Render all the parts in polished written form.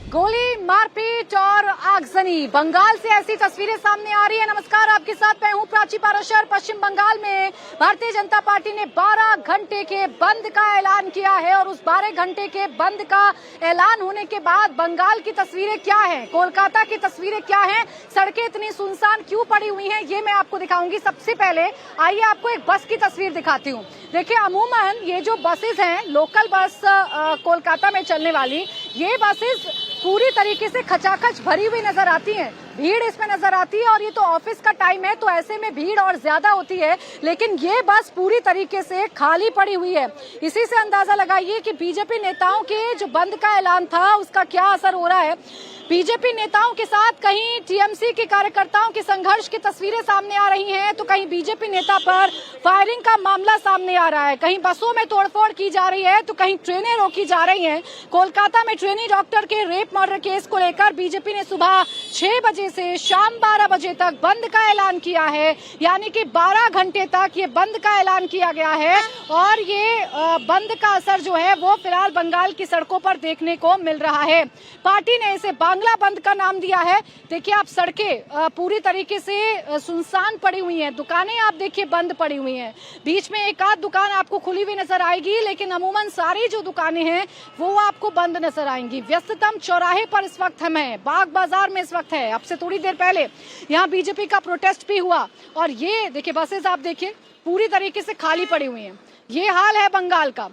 गोली, मारपीट और आगजनी। बंगाल से ऐसी तस्वीरें सामने आ रही है। नमस्कार, आपके साथ मैं हूं प्राची पाराशर। पश्चिम बंगाल में भारतीय जनता पार्टी ने 12 घंटे के बंद का ऐलान किया है और उस 12 घंटे के बंद का ऐलान होने के बाद बंगाल की तस्वीरें क्या हैं, कोलकाता की तस्वीरें क्या हैं, सड़कें इतनी सुनसान क्यों पड़ी हुई हैं, ये मैं आपको दिखाऊंगी। सबसे पहले आइए आपको एक बस की तस्वीर दिखाती हूँ। देखिए, अमूमन ये जो बसेस हैं, लोकल बस कोलकाता में चलने वाली, ये बसेस पूरी तरीके से खचाखच भरी हुई नजर आती हैं। भीड़ इसमें नजर आती है और ये तो ऑफिस का टाइम है, तो ऐसे में भीड़ और ज्यादा होती है। लेकिन ये बस पूरी तरीके से खाली पड़ी हुई है। इसी से अंदाजा लगाइए कि बीजेपी नेताओं के जो बंद का ऐलान था उसका क्या असर हो रहा है। बीजेपी नेताओं के साथ कहीं टीएमसी के कार्यकर्ताओं के संघर्ष की तस्वीरें सामने आ रही हैं, तो कहीं बीजेपी नेता पर फायरिंग का मामला सामने आ रहा है। कहीं बसों में तोड़फोड़ की जा रही है तो कहीं ट्रेनें रोकी जा रही हैं। कोलकाता में ट्रेनी डॉक्टर के रेप मर्डर केस को लेकर बीजेपी ने सुबह 6 बजे से शाम 12 बजे तक बंद का ऐलान किया है। यानी कि 12 घंटे तक ये बंद का ऐलान किया गया है और ये बंद का असर जो है वो फिलहाल बंगाल की सड़कों पर देखने को मिल रहा है। पार्टी ने इसे बांग्ला बंद का नाम दिया है। देखिए, आप सड़कें पूरी तरीके से सुनसान पड़ी हुई हैं, दुकानें आप देखिए बंद पड़ी हुई हैं। बीच में एक आध दुकान आपको खुली हुई नजर आएगी, लेकिन अमूमन सारी जो दुकानें हैं वो आपको बंद नजर आएंगी। व्यस्ततम चौराहे पर इस वक्त हम हैं, बाग बाजार में इस वक्त है। अब से थोड़ी देर पहले यहाँ बीजेपी का प्रोटेस्ट भी हुआ और ये देखिए बसेस आप देखिए पूरी तरीके से खाली पड़ी हुई हैं। ये हाल है बंगाल का,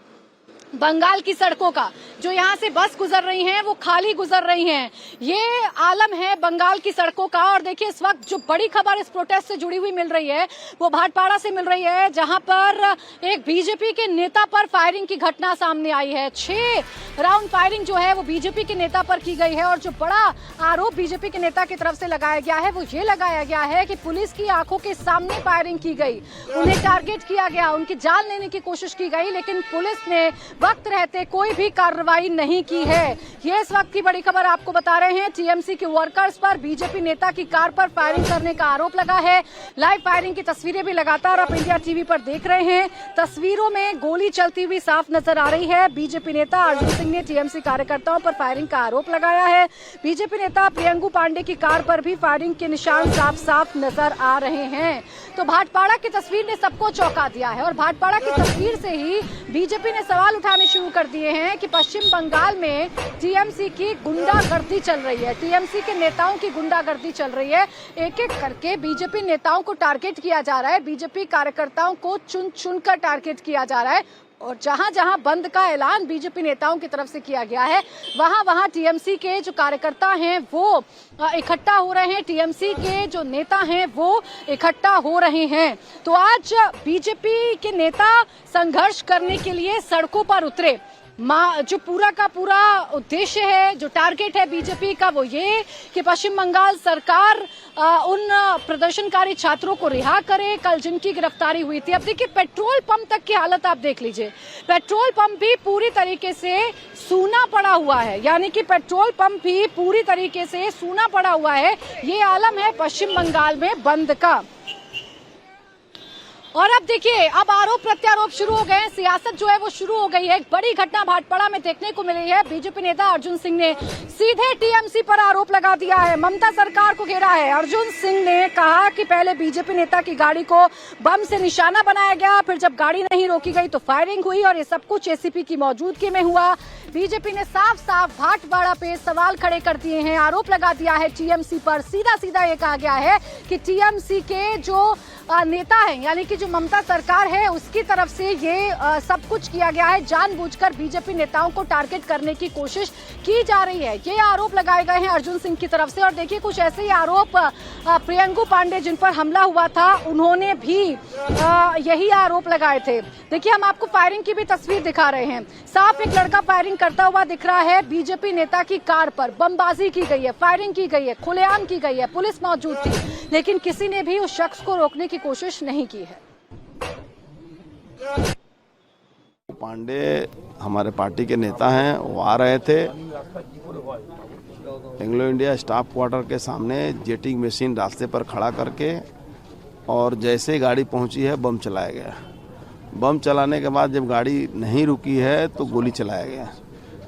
बंगाल की सड़कों का। जो यहाँ से बस गुजर रही हैं वो खाली गुजर रही हैं। ये आलम है बंगाल की सड़कों का। और देखिए, इस वक्त जो बड़ी खबर इस प्रोटेस्ट से जुड़ी हुई मिल रही है वो भाटपाड़ा से मिल रही है, जहां पर एक बीजेपी के नेता पर फायरिंग की घटना सामने आई है। 6 राउंड फायरिंग जो है वो बीजेपी के नेता पर की गई है और जो बड़ा आरोप बीजेपी के नेता की तरफ से लगाया गया है वो ये लगाया गया है कि पुलिस की आंखों के सामने फायरिंग की गई, उन्हें टारगेट किया गया, उनकी जान लेने की कोशिश की गई, लेकिन पुलिस ने वक्त रहते कोई भी कार्रवाई नहीं की है। ये इस वक्त की बड़ी खबर आपको बता रहे हैं। टीएमसी के वर्कर्स पर बीजेपी नेता की कार पर फायरिंग करने का आरोप लगा है। लाइव फायरिंग की तस्वीरें भी लगातार आप इंडिया टीवी पर देख रहे हैं। तस्वीरों में गोली चलती हुई साफ नजर आ रही है। बीजेपी नेता अर्जुन सिंह ने टीएमसी कार्यकर्ताओं पर फायरिंग का आरोप लगाया है। बीजेपी नेता प्रियंकू पांडे की कार पर भी फायरिंग के निशान साफ साफ नजर आ रहे हैं। तो भाटपाड़ा की तस्वीर ने सबको चौंका दिया है और भाटपाड़ा की तस्वीर से ही बीजेपी ने सवाल उठाने शुरू कर दिए हैं कि पश्चिम बंगाल में टीएमसी की गुंडागर्दी चल रही है, टीएमसी के नेताओं की गुंडागर्दी चल रही है। एक एक करके बीजेपी नेताओं को टारगेट किया जा रहा है, बीजेपी कार्यकर्ताओं को चुन चुनकर टारगेट किया जा रहा है और जहां जहां बंद का ऐलान बीजेपी नेताओं की तरफ से किया गया है वहां वहां टीएमसी के जो कार्यकर्ता हैं वो इकट्ठा हो रहे हैं, टीएमसी के जो नेता हैं वो इकट्ठा हो रहे हैं। तो आज बीजेपी के नेता संघर्ष करने के लिए सड़कों पर उतरे। जो पूरा का पूरा उद्देश्य है, जो टारगेट है बीजेपी का, वो ये कि पश्चिम बंगाल सरकार उन प्रदर्शनकारी छात्रों को रिहा करे कल जिनकी गिरफ्तारी हुई थी। अब देखिए, पेट्रोल पंप तक की हालत आप देख लीजिए, पेट्रोल पंप भी पूरी तरीके से सूना पड़ा हुआ है। यानी कि पेट्रोल पंप भी पूरी तरीके से सूना पड़ा हुआ है। ये आलम है पश्चिम बंगाल में बंद का। और अब देखिए, अब आरोप प्रत्यारोप शुरू हो गए, सियासत जो है वो शुरू हो गई है। एक बड़ी घटना भाटपाड़ा में देखने को मिली है। बीजेपी नेता अर्जुन सिंह ने सीधे टीएमसी पर आरोप लगा दिया है, ममता सरकार को घेरा है। अर्जुन सिंह ने कहा कि पहले बीजेपी नेता की गाड़ी को बम से निशाना बनाया गया, फिर जब गाड़ी नहीं रोकी गई तो फायरिंग हुई और ये सब कुछ एसीपी की मौजूदगी में हुआ। बीजेपी ने साफ साफ भाटपाड़ा पे सवाल खड़े कर दिए हैं, आरोप लगा दिया है टीएमसी पर। सीधा सीधा ये कहा गया है कि टीएमसी के जो नेता हैं, यानी कि जो ममता सरकार है, उसकी तरफ से ये सब कुछ किया गया है, जानबूझकर बीजेपी नेताओं को टारगेट करने की कोशिश की जा रही है। ये आरोप लगाए गए हैं अर्जुन सिंह की तरफ से। और देखिए, कुछ ऐसे ही आरोप प्रियंकू पांडे जिन पर हमला हुआ था उन्होंने भी यही आरोप लगाए थे। देखिए, हम आपको फायरिंग की भी तस्वीर दिखा रहे हैं। साफ एक लड़का फायरिंग करता हुआ दिख रहा है। बीजेपी नेता की कार पर बमबाजी की गई है, फायरिंग की गई है, खुलेआम की गई है, पुलिस मौजूद थी, लेकिन किसी ने भी उस शख्स को रोकने की कोशिश नहीं की है। पांडे हमारे पार्टी के नेता हैं, वो आ रहे थे एंग्लो इंडिया स्टाफ क्वार्टर के सामने जेटिंग मशीन रास्ते पर खड़ा करके, और जैसे ही गाड़ी पहुंची है बम चलाया गया। बम चलाने के बाद जब गाड़ी नहीं रुकी है तो गोली चलाया गया।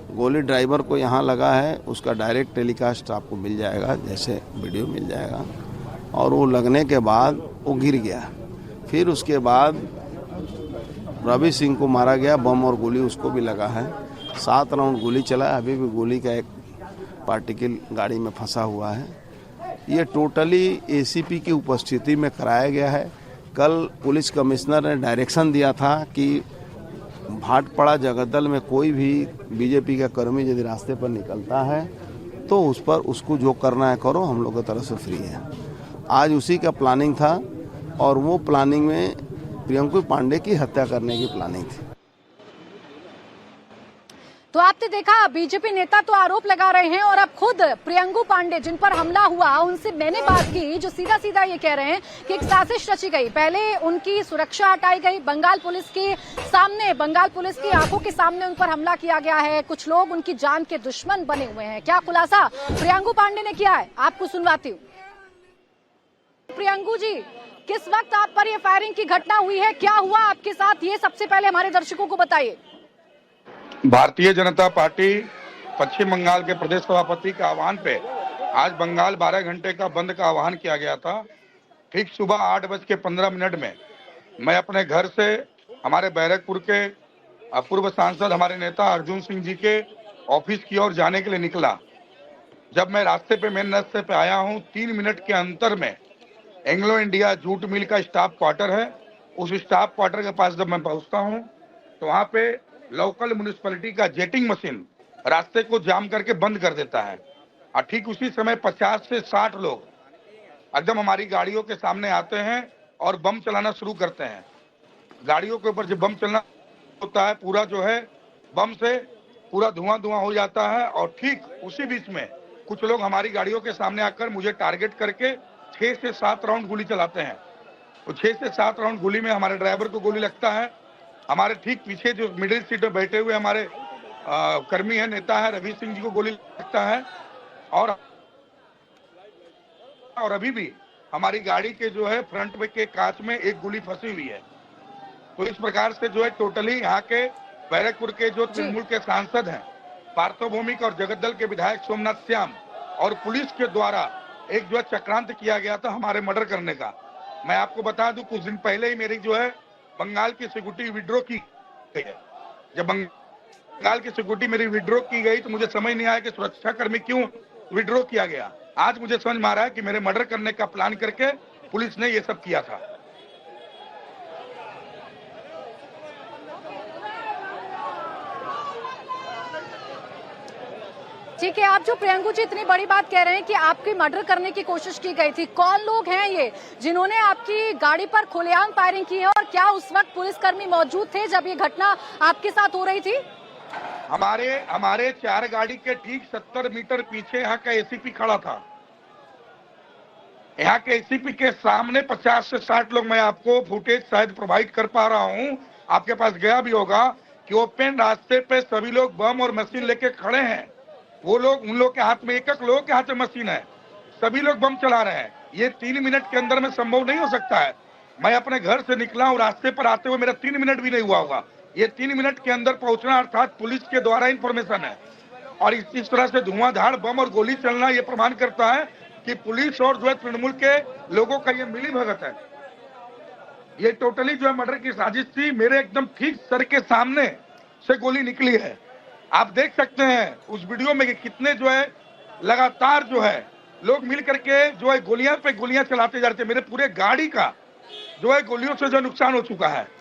गोली ड्राइवर को यहाँ लगा है, उसका डायरेक्ट टेलीकास्ट आपको मिल जाएगा, जैसे वीडियो मिल जाएगा। और वो लगने के बाद वो गिर गया। फिर उसके बाद रवि सिंह को मारा गया, बम और गोली उसको भी लगा है। 7 राउंड गोली चला है, अभी भी गोली का एक पार्टिकल गाड़ी में फंसा हुआ है। ये टोटली एसीपी की उपस्थिति में कराया गया है। कल पुलिस कमिश्नर ने डायरेक्शन दिया था कि भाटपाड़ा जगद्दल में कोई भी बीजेपी का कर्मी यदि रास्ते पर निकलता है तो उस पर उसको जो करना है करो, हम लोग की तरफ से फ्री है। आज उसी का प्लानिंग था और वो प्लानिंग में प्रियंकू पांडे की हत्या करने की प्लानिंग थी। तो आपने देखा, बीजेपी नेता तो आरोप लगा रहे हैं और अब खुद प्रियंकू पांडे जिन पर हमला हुआ उनसे मैंने बात की, जो सीधा सीधा ये कह रहे हैं कि एक साजिश रची गई। पहले उनकी सुरक्षा हटाई गई, बंगाल पुलिस के सामने, बंगाल पुलिस की आंखों के सामने उन पर हमला किया गया है। कुछ लोग उनकी जान के दुश्मन बने हुए हैं। क्या खुलासा प्रियंकू पांडे ने किया है, आपको सुनवाती हूँ। प्रियंकू जी, किस वक्त आप पर यह फायरिंग की घटना हुई है, क्या हुआ आपके साथ, ये सबसे पहले हमारे दर्शकों को बताइए। भारतीय जनता पार्टी पश्चिम बंगाल के प्रदेश सभापति के आह्वान पे आज बंगाल 12 घंटे का बंद का आह्वान किया गया था। ठीक सुबह 8:15 में मैं अपने घर से हमारे बैरकपुर के पूर्व सांसद हमारे नेता अर्जुन सिंह जी के ऑफिस की ओर जाने के लिए निकला। जब मैं रास्ते पे मेन रास्ते पे आया हूँ, 3 मिनट के अंतर में एंग्लो इंडिया जूट मिल का स्टाफ क्वार्टर है। उस स्टाफ क्वार्टर के पास जब मैं पहुंचता हूं तो वहां पे लोकल म्युनिसिपैलिटी का जेटिंग मशीन रास्ते को जाम करके बंद कर देता है। और ठीक उसी समय 50 से 60 लोग एकदम हमारी गाड़ियों के सामने आते हैं और बम चलाना शुरू करते हैं। गाड़ियों के ऊपर जब बम चलना होता है, पूरा जो है बम से पूरा धुआं धुआं हो जाता है। और ठीक उसी बीच में कुछ लोग हमारी गाड़ियों के सामने आकर मुझे टारगेट करके 6 से 7 राउंड गोली चलाते हैं। तो 6 से 7 राउंड गोली में हमारे ड्राइवर को गोली लगता है। हमारे ठीक पीछे जो मिडिल सीट पे बैठे हुए हमारे कर्मी है, नेता है, रवि सिंह जी को गोली लगता है। और अभी भी हमारी गाड़ी के जो है फ्रंट में के कांच में एक गोली फंसी हुई है। तो इस प्रकार से जो है टोटली यहाँ के बैरकपुर के जो तृणमूल के सांसद हैं, पार्थोभौमिक और जगद्दल के विधायक सोमनाथ श्याम और पुलिस के द्वारा एक जो है चक्रांत किया गया था हमारे मर्डर करने का। मैं आपको बता दूं, कुछ दिन पहले ही मेरी जो है बंगाल की सिक्योरिटी विड्रॉ की गई है। जब बंगाल की सिक्योरिटी मेरी विड्रॉ की गई तो मुझे समझ नहीं आया कि सुरक्षा कर्मी क्यों विड्रॉ किया गया। आज मुझे समझ में आ रहा है कि मेरे मर्डर करने का प्लान करके पुलिस ने ये सब किया था। ठीक है, आप जो प्रियंकू जी इतनी बड़ी बात कह रहे हैं कि आपकी मर्डर करने की कोशिश की गई थी, कौन लोग हैं ये जिन्होंने आपकी गाड़ी पर खुलेआम फायरिंग की है और क्या उस वक्त पुलिसकर्मी मौजूद थे जब ये घटना आपके साथ हो रही थी? हमारे 4 गाड़ी के ठीक 70 मीटर पीछे यहाँ का एसीपी खड़ा था। यहाँ के एसीपी के सामने 50 से 60 लोग, मैं आपको फुटेज शायद प्रोवाइड कर पा रहा हूँ, आपके पास गया भी होगा, कि ओपन रास्ते पे सभी लोग बम और मशीन लेके खड़े हैं। वो लोग, उन लोग के हाथ में, एक लोगों के हाथ में मशीन है, सभी लोग बम चला रहे हैं। ये 3 मिनट के अंदर में संभव नहीं हो सकता है। मैं अपने घर से निकला हूँ, रास्ते पर आते हुए मेरा 3 मिनट भी नहीं हुआ होगा। ये 3 मिनट के अंदर पहुंचना अर्थात पुलिस के द्वारा इंफॉर्मेशन है। और इस तरह से धुआंधार बम और गोली चलना ये प्रमाण करता है कि पुलिस और जो है तृणमूल के लोगों का ये मिली भगत है। ये टोटली जो है मर्डर की साजिश थी। मेरे एकदम ठीक सर के सामने से गोली निकली है। आप देख सकते हैं उस वीडियो में कि कितने जो है लगातार जो है लोग मिल करके जो है गोलियां पे गोलियां चलाते जा रहे थे। मेरे पूरे गाड़ी का जो है गोलियों से जो नुकसान हो चुका है।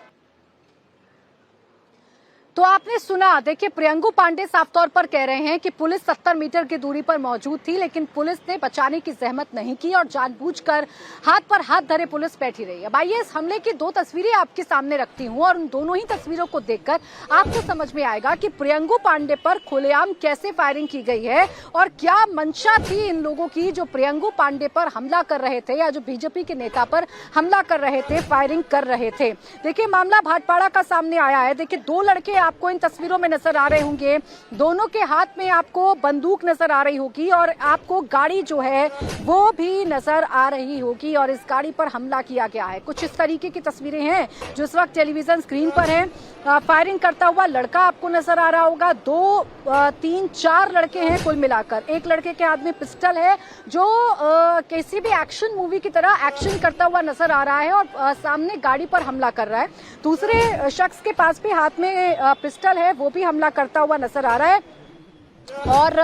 तो आपने सुना, देखिए प्रियंकू पांडे साफ तौर पर कह रहे हैं कि पुलिस 70 मीटर की दूरी पर मौजूद थी, लेकिन पुलिस ने बचाने की जहमत नहीं की और जानबूझकर हाथ पर हाथ धरे पुलिस बैठी रही। अब आइए इस हमले की 2 तस्वीरें आपके सामने रखती हूं और उन दोनों ही तस्वीरों को देखकर आपको समझ में आएगा कि प्रियंकू पांडे पर खुलेआम कैसे फायरिंग की गई है और क्या मंशा थी इन लोगों की जो प्रियंकू पांडे पर हमला कर रहे थे या जो बीजेपी के नेता पर हमला कर रहे थे, फायरिंग कर रहे थे। देखिए मामला भाटपाड़ा का सामने आया है। देखिए 2 लड़के आपको इन तस्वीरों में नजर आ रहे होंगे, दोनों के हाथ में आपको बंदूक नजर आ रही होगी और आपको गाड़ी जो है वो भी नजर आ रही होगी और इस गाड़ी पर हमला किया गया है। कुछ इस तरीके की तस्वीरें हैं जो इस वक्त टेलीविजन स्क्रीन पर हैं। फायरिंग करता हुआ लड़का आपको नजर आ रहा होगा, 2, 3, 4 लड़के हैं कुल मिलाकर। एक लड़के के हाथ में पिस्टल है जो किसी भी एक्शन मूवी की तरह एक्शन करता हुआ नजर आ रहा है और सामने गाड़ी पर हमला कर रहा है। दूसरे शख्स के पास भी हाथ में पिस्टल है, वो भी हमला करता हुआ नजर आ रहा है। और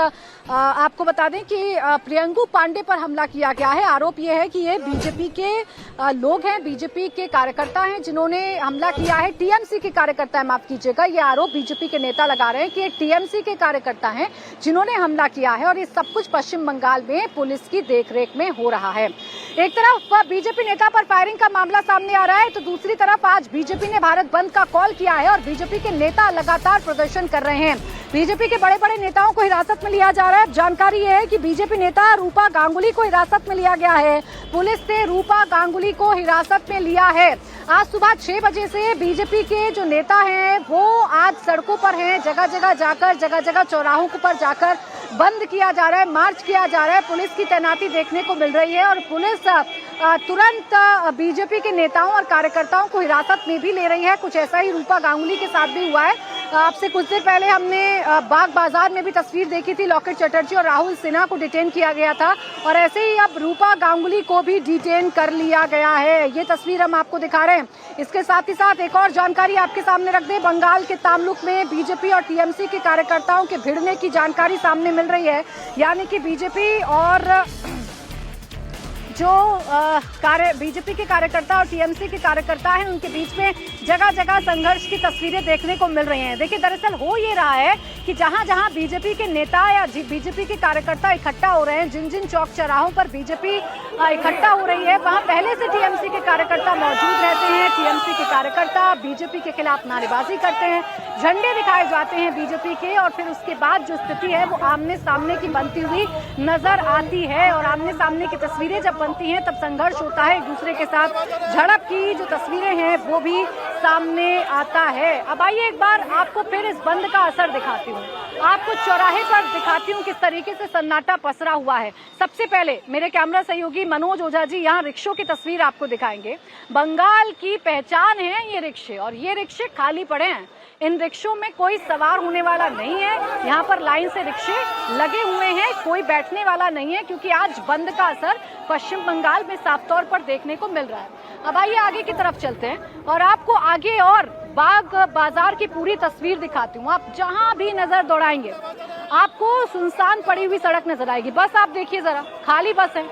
आपको बता दें कि प्रियंकू पांडे पर हमला किया गया है। आरोप यह है कि ये बीजेपी के लोग हैं, बीजेपी के कार्यकर्ता हैं जिन्होंने हमला किया है। टीएमसी के कार्यकर्ता है, माफ कीजिएगा, ये आरोप बीजेपी के नेता लगा रहे हैं कि टीएमसी के कार्यकर्ता हैं जिन्होंने हमला किया है और ये सब कुछ पश्चिम बंगाल में पुलिस की देखरेख में हो रहा है। एक तरफ बीजेपी नेता पर फायरिंग का मामला सामने आ रहा है तो दूसरी तरफ आज बीजेपी ने भारत बंद का कॉल किया है और बीजेपी के नेता लगातार प्रदर्शन कर रहे हैं। बीजेपी के बड़े बड़े नेताओं को हिरासत में लिया जा रहा है। जानकारी यह है कि बीजेपी नेता रूपा गांगुली को हिरासत में लिया गया है। पुलिस ने रूपा गांगुली को हिरासत में लिया है। आज सुबह 6 बजे से बीजेपी के जो नेता हैं वो आज सड़कों पर हैं, जगह जगह जाकर, जगह जगह चौराहों पर जाकर बंद किया जा रहा है, मार्च किया जा रहा है। पुलिस की तैनाती देखने को मिल रही है और पुलिस तुरंत बीजेपी के नेताओं और कार्यकर्ताओं को हिरासत में भी ले रही है। कुछ ऐसा ही रूपा गांगुली के साथ भी हुआ है। आपसे कुछ देर पहले हमने बाग बाजार में भी तस्वीर देखी थी, लॉकेट चटर्जी और राहुल सिन्हा को डिटेन किया गया था और ऐसे ही अब रूपा गांगुली को भी डिटेन कर लिया गया है। ये तस्वीर हम आपको दिखा रहे हैं। इसके साथ ही साथ एक और जानकारी आपके सामने रख दें, बंगाल के तामलुक में बीजेपी और टीएमसी के कार्यकर्ताओं के भिड़ने की जानकारी सामने मिल रही है। यानी कि बीजेपी और जो बीजेपी के कार्यकर्ता और टीएमसी के कार्यकर्ता हैं उनके बीच में जगह जगह संघर्ष की तस्वीरें देखने को मिल रही हैं। देखिए, दरअसल हो ये रहा है कि जहां जहां बीजेपी के नेता या बीजेपी के कार्यकर्ता इकट्ठा हो रहे हैं, जिन जिन चौक चौराहों पर बीजेपी इकट्ठा हो रही है वहां पहले से टीएमसी के कार्यकर्ता मौजूद रहते हैं। टीएमसी के कार्यकर्ता बीजेपी के खिलाफ नारेबाजी करते हैं, झंडे दिखाए जाते हैं बीजेपी के और फिर उसके बाद जो स्थिति है वो आमने सामने की बनती हुई नजर आती है और आमने सामने की तस्वीरें जब बनती हैं तब संघर्ष होता है, एक दूसरे के साथ झड़प की जो तस्वीरें हैं वो भी सामने आता है। अब आइए एक बार आपको फिर इस बंद का असर दिखाती हूँ, आपको चौराहे पर दिखाती हूँ किस तरीके से सन्नाटा पसरा हुआ है। सबसे पहले मेरे कैमरा सहयोगी मनोज ओझा जी यहाँ रिक्शों की तस्वीर आपको दिखाएंगे। बंगाल की पहचान है ये रिक्शे और ये रिक्शे खाली पड़े हैं। इन रिक्शों में कोई सवार होने वाला नहीं है। यहाँ पर लाइन से रिक्शे लगे हुए हैं, कोई बैठने वाला नहीं है क्योंकि आज बंद का असर पश्चिम बंगाल में साफ तौर पर देखने को मिल रहा है। अब आइए आगे की तरफ चलते हैं और आपको आगे और बाग बाजार की पूरी तस्वीर दिखाती हूँ। आप जहाँ भी नजर दौड़ाएंगे आपको सुनसान पड़ी हुई सड़क नजर आएगी। बस आप देखिए जरा, खाली बस है,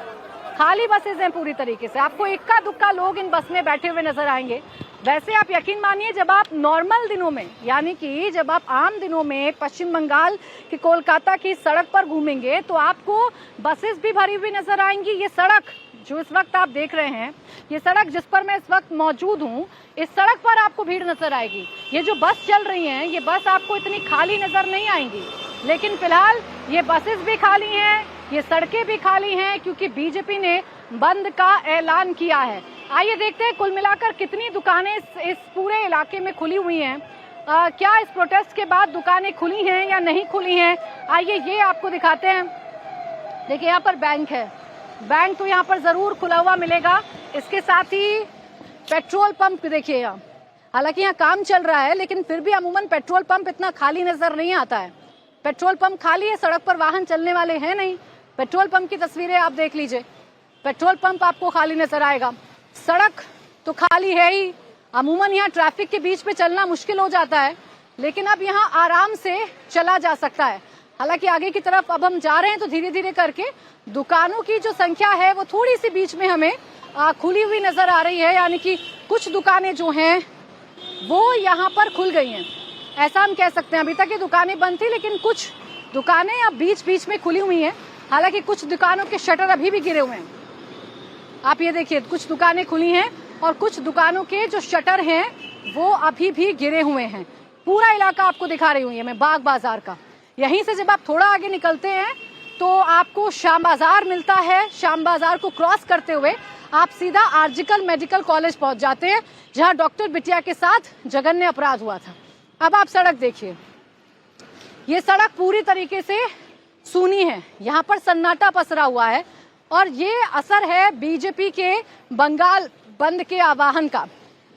खाली बसेज हैं पूरी तरीके से। आपको इक्का दुक्का लोग इन बस में बैठे हुए नजर आएंगे। वैसे आप यकीन मानिए जब आप नॉर्मल दिनों में यानी कि जब आप आम दिनों में पश्चिम बंगाल के कोलकाता की सड़क पर घूमेंगे तो आपको बसेस भी भरी हुई नजर आएंगी। ये सड़क जो इस वक्त आप देख रहे हैं, ये सड़क जिस पर मैं इस वक्त मौजूद हूँ, इस सड़क पर आपको भीड़ नजर आएगी। ये जो बस चल रही हैं, ये बस आपको इतनी खाली नजर नहीं आएंगी, लेकिन फिलहाल ये बसेस भी खाली हैं, ये सड़कें भी खाली हैं क्योंकि बीजेपी ने बंद का ऐलान किया है। आइए देखते हैं कुल मिलाकर कितनी दुकानें इस पूरे इलाके में खुली हुई हैं। क्या इस प्रोटेस्ट के बाद दुकानें खुली हैं या नहीं खुली हैं, आइए ये आपको दिखाते हैं। देखिए यहाँ पर बैंक है, बैंक तो यहाँ पर जरूर खुला हुआ मिलेगा। इसके साथ ही पेट्रोल पंप देखिए यहाँ, हालांकि यहाँ काम चल रहा है लेकिन फिर भी अमूमन पेट्रोल पंप इतना खाली नजर नहीं आता है। पेट्रोल पंप खाली है, सड़क पर वाहन चलने वाले हैं नहीं। पेट्रोल पंप की तस्वीरें आप देख लीजिए, पेट्रोल पंप आपको खाली नजर आएगा। सड़क तो खाली है ही, अमूमन यहाँ ट्रैफिक के बीच में चलना मुश्किल हो जाता है, लेकिन अब यहाँ आराम से चला जा सकता है। हालांकि आगे की तरफ अब हम जा रहे हैं तो धीरे धीरे करके दुकानों की जो संख्या है वो थोड़ी सी बीच में हमें खुली हुई नजर आ रही है, यानी कि कुछ दुकानें जो हैं वो यहाँ पर खुल गई हैं, ऐसा हम कह सकते हैं। अभी तक ये दुकानें बंद थी लेकिन कुछ दुकानें अब बीच बीच में खुली हुई हैं। हालांकि कुछ दुकानों के शटर अभी भी गिरे हुए हैं। आप ये देखिए, कुछ दुकानें खुली हैं और कुछ दुकानों के जो शटर हैं वो अभी भी गिरे हुए हैं। पूरा इलाका आपको दिखा रही हूँ मैं बाग बाजार का। यहीं से जब आप थोड़ा आगे निकलते हैं तो आपको श्याम बाजार मिलता है। श्याम बाजार को क्रॉस करते हुए आप सीधा आर्जिकल मेडिकल कॉलेज पहुंच जाते हैं, जहां डॉक्टर बिटिया के साथ जघन्य अपराध हुआ था। अब आप सड़क देखिए, ये सड़क पूरी तरीके से सूनी है, यहाँ पर सन्नाटा पसरा हुआ है और ये असर है बीजेपी के बंगाल बंद के आह्वान का।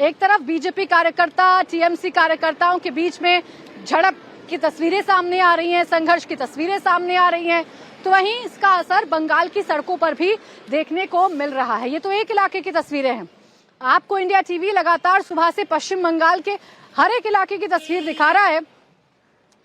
एक तरफ बीजेपी कार्यकर्ता, टीएमसी कार्यकर्ताओं के बीच में झड़प की तस्वीरें सामने आ रही हैं, संघर्ष की तस्वीरें सामने आ रही हैं, तो वहीं इसका असर बंगाल की सड़कों पर भी देखने को मिल रहा है। ये तो एक इलाके की तस्वीरें हैं। आपको इंडिया टीवी लगातार सुबह से पश्चिम बंगाल के हर एक इलाके की तस्वीर दिखा रहा है,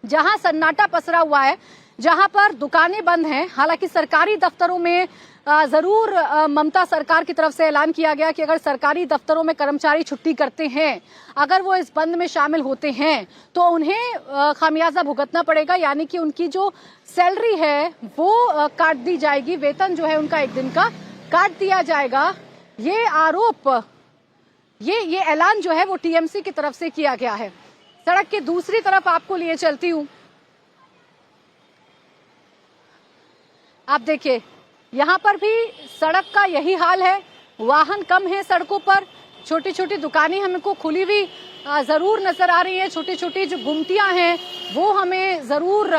जहां सन्नाटा पसरा हुआ है, जहां पर दुकानें बंद हैं। हालांकि सरकारी दफ्तरों में जरूर ममता सरकार की तरफ से ऐलान किया गया कि अगर सरकारी दफ्तरों में कर्मचारी छुट्टी करते हैं, अगर वो इस बंद में शामिल होते हैं तो उन्हें खामियाजा भुगतना पड़ेगा, यानी कि उनकी जो सैलरी है वो काट दी जाएगी, वेतन जो है उनका एक दिन का काट दिया जाएगा। ये आरोप, ये ऐलान जो है वो टीएमसी की तरफ से किया गया है। सड़क के दूसरी तरफ आपको लिए चलती हूं। आप देखिए, यहाँ पर भी सड़क का यही हाल है, वाहन कम है सड़कों पर, छोटी छोटी दुकानें हमको खुली हुई जरूर नजर आ रही है, छोटी छोटी जो गुमटियां हैं वो हमें जरूर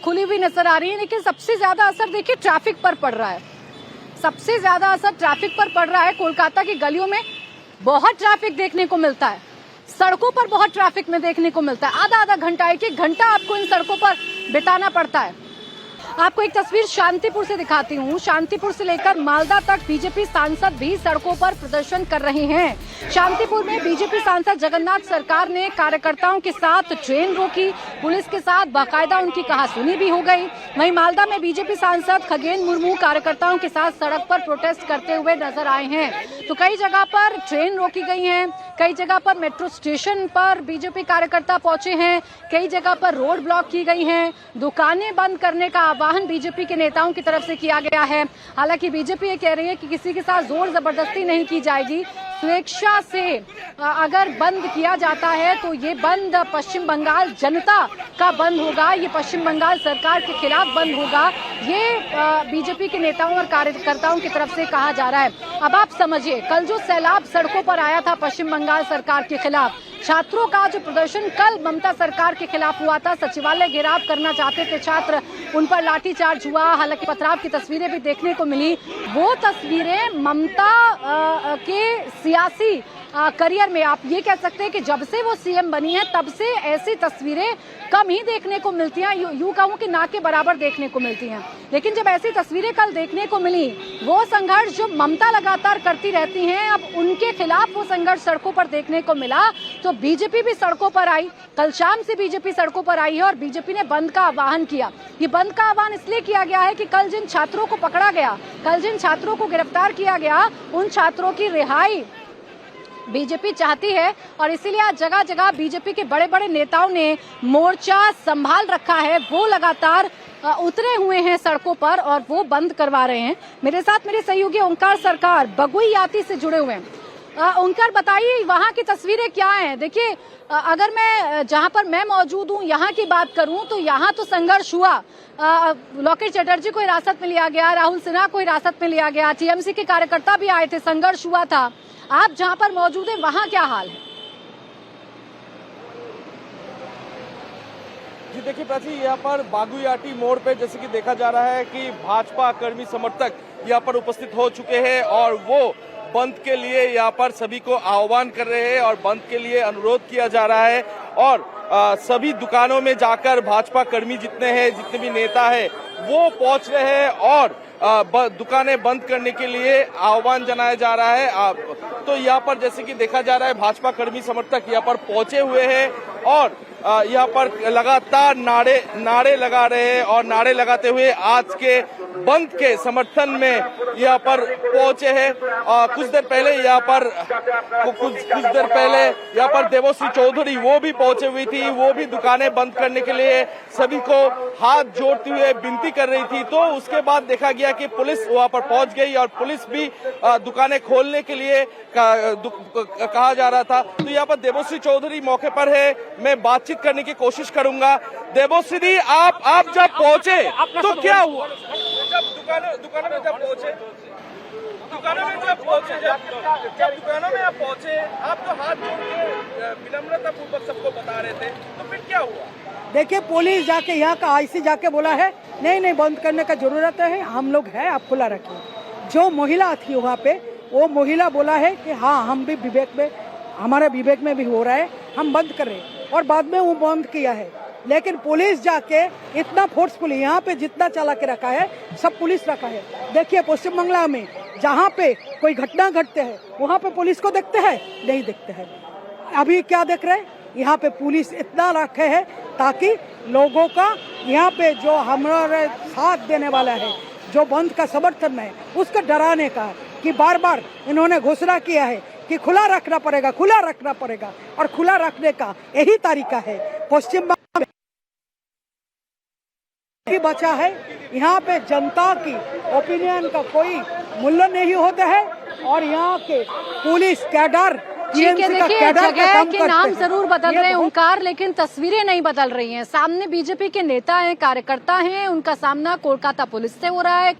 खुली हुई नजर आ रही है। लेकिन सबसे ज्यादा असर देखिए ट्रैफिक पर पड़ रहा है, सबसे ज्यादा असर ट्रैफिक पर पड़ रहा है। कोलकाता की गलियों में बहुत ट्रैफिक देखने को मिलता है, सड़कों पर बहुत ट्रैफिक में देखने को मिलता है। आधा घंटा, एक घंटा आपको इन सड़कों पर बिताना पड़ता है। आपको एक तस्वीर शांतिपुर से दिखाती हूँ। शांतिपुर से लेकर मालदा तक बीजेपी सांसद भी सड़कों पर प्रदर्शन कर रहे हैं। शांतिपुर में बीजेपी सांसद जगन्नाथ सरकार ने कार्यकर्ताओं के साथ ट्रेन रोकी, पुलिस के साथ बाकायदा उनकी कहासुनी भी हो गई। वहीं मालदा में बीजेपी सांसद खगेन मुर्मू कार्यकर्ताओं के साथ सड़क पर प्रोटेस्ट करते हुए नजर आए हैं। तो कई जगह पर ट्रेन रोकी गई है, कई जगह पर मेट्रो स्टेशन पर बीजेपी कार्यकर्ता पहुंचे हैं, कई जगह पर रोड ब्लॉक की गई हैं, दुकानें बंद करने का आह्वान बीजेपी के नेताओं की तरफ से किया गया है। हालांकि बीजेपी ये कह रही है कि किसी के साथ जोर जबरदस्ती नहीं की जाएगी, स्वेच्छा से अगर बंद किया जाता है तो ये बंद पश्चिम बंगाल जनता का बंद होगा, ये पश्चिम बंगाल सरकार के खिलाफ बंद होगा, ये बीजेपी के नेताओं और कार्यकर्ताओं की तरफ से कहा जा रहा है। अब आप समझिए, कल जो सैलाब सड़कों पर आया था पश्चिम बंगाल सरकार के खिलाफ, छात्रों का जो प्रदर्शन कल ममता सरकार के खिलाफ हुआ था, सचिवालय घेराव करना चाहते थे छात्र, उन पर लाठीचार्ज हुआ, हालांकि पथराव की तस्वीरें भी देखने को मिली। वो तस्वीरें ममता के सियासी करियर में आप ये कह सकते हैं कि जब से वो सीएम बनी है तब से ऐसी तस्वीरें कम ही देखने को मिलती हैं, यूं कहूं कि ना के बराबर देखने को मिलती हैं। लेकिन जब ऐसी तस्वीरें कल देखने को मिली, वो संघर्ष जो ममता लगातार करती रहती हैं, अब उनके खिलाफ वो संघर्ष सड़कों पर देखने को मिला, तो बीजेपी भी सड़कों पर आई। कल शाम से बीजेपी सड़कों पर आई है और बीजेपी ने बंद का आह्वान किया। ये बंद का आह्वान इसलिए किया गया है कि कल जिन छात्रों को पकड़ा गया, कल जिन छात्रों को गिरफ्तार किया गया, उन छात्रों की रिहाई बीजेपी चाहती है और इसीलिए आज जगह जगह बीजेपी के बड़े बड़े नेताओं ने मोर्चा संभाल रखा है। वो लगातार उतरे हुए हैं सड़कों पर और वो बंद करवा रहे हैं। मेरे साथ मेरे सहयोगी ओंकार सरकार बगुईयाती से जुड़े हुए हैं। ओंकार, बताइए वहाँ की तस्वीरें क्या हैं? देखिए, अगर मैं जहाँ पर मैं मौजूद हूँ यहाँ की बात करूँ तो यहाँ तो संघर्ष हुआ, लोकेश चटर्जी को हिरासत में लिया गया, राहुल सिन्हा को हिरासत में लिया गया, टीएमसी के कार्यकर्ता भी आए थे, संघर्ष हुआ था। आप जहां पर मौजूद हैं वहां क्या हाल है? जी देखिए प्राची, यहाँ पर बागुईयाटी मोड़ पे जैसे कि देखा जा रहा है कि भाजपा कर्मी समर्थक यहाँ पर उपस्थित हो चुके हैं और वो बंद के लिए यहाँ पर सभी को आह्वान कर रहे हैं और बंद के लिए अनुरोध किया जा रहा है। और सभी दुकानों में जाकर भाजपा कर्मी जितने हैं, जितने भी नेता हैं, वो पहुंच रहे हैं और दुकानें बंद करने के लिए आह्वान जनाया जा रहा है। तो यहाँ पर जैसे कि देखा जा रहा है भाजपा कर्मी समर्थक यहाँ पर पहुंचे हुए हैं और यहाँ पर लगातार नारे लगा रहे हैं और नारे लगाते हुए आज के बंद के समर्थन में यहाँ पर पहुंचे हैं। कुछ देर पहले यहाँ पर देवश्री चौधरी वो भी पहुंचे हुई थी, वो भी दुकानें बंद करने के लिए सभी को हाथ जोड़ते हुए विनती कर रही थी। तो उसके बाद देखा गया कि पुलिस वहां पर पहुंच गई और पुलिस भी दुकानें खोलने के लिए कहा जा रहा था। तो यहाँ पर देवश्री चौधरी मौके पर है, मैं बातचीत करने की कोशिश करूंगा। देवश्री, आप जब पहुंचे तो क्या हुआ? जब दुकानों में जब पहुंचे दुकानों में जब दुकानों में आप पहुंचे, आप तो हाथ जोड़ के विनम्रता पूर्वक सबको बता रहे थे, तो फिर क्या हुआ? देखिए, पुलिस जाके यहाँ का आईसी जाके बोला है नहीं बंद करने का जरूरत है, हम लोग है, आप खुला रखिए। जो महिला थी वहाँ पे, वो महिला बोला है कि हाँ हम भी विवेक में, हमारे विवेक में भी हो रहा है, हम बंद कर रहे हैं, और बाद में वो बंद किया है। लेकिन पुलिस जाके इतना फोर्सफुली यहाँ पे जितना चला के रखा है, सब पुलिस रखा है। देखिए, पश्चिम बंगाल में जहाँ पे कोई घटना घटते है वहाँ पे पुलिस को देखते हैं, नहीं देखते हैं। अभी क्या देख रहे हैं, यहाँ पे पुलिस इतना रखे है ताकि लोगों का यहाँ पे जो हमारे साथ देने वाला है, जो बंद का समर्थन है, उसको डराने का, कि बार बार इन्होंने घोषणा किया है कि खुला रखना पड़ेगा, खुला रखना पड़ेगा, और खुला रखने का यही तरीका है। पश्चिम बंगाल में बचा है, यहाँ पे जनता की ओपिनियन का कोई मूल्य नहीं होता है, और यहाँ के पुलिस कैडर, ठीक है, देखिए जगह के नाम जरूर बदल रहे हैं ओंकार, लेकिन तस्वीरें नहीं बदल रही हैं। सामने बीजेपी के नेता हैं, कार्यकर्ता हैं, उनका सामना कोलकाता पुलिस से हो रहा है।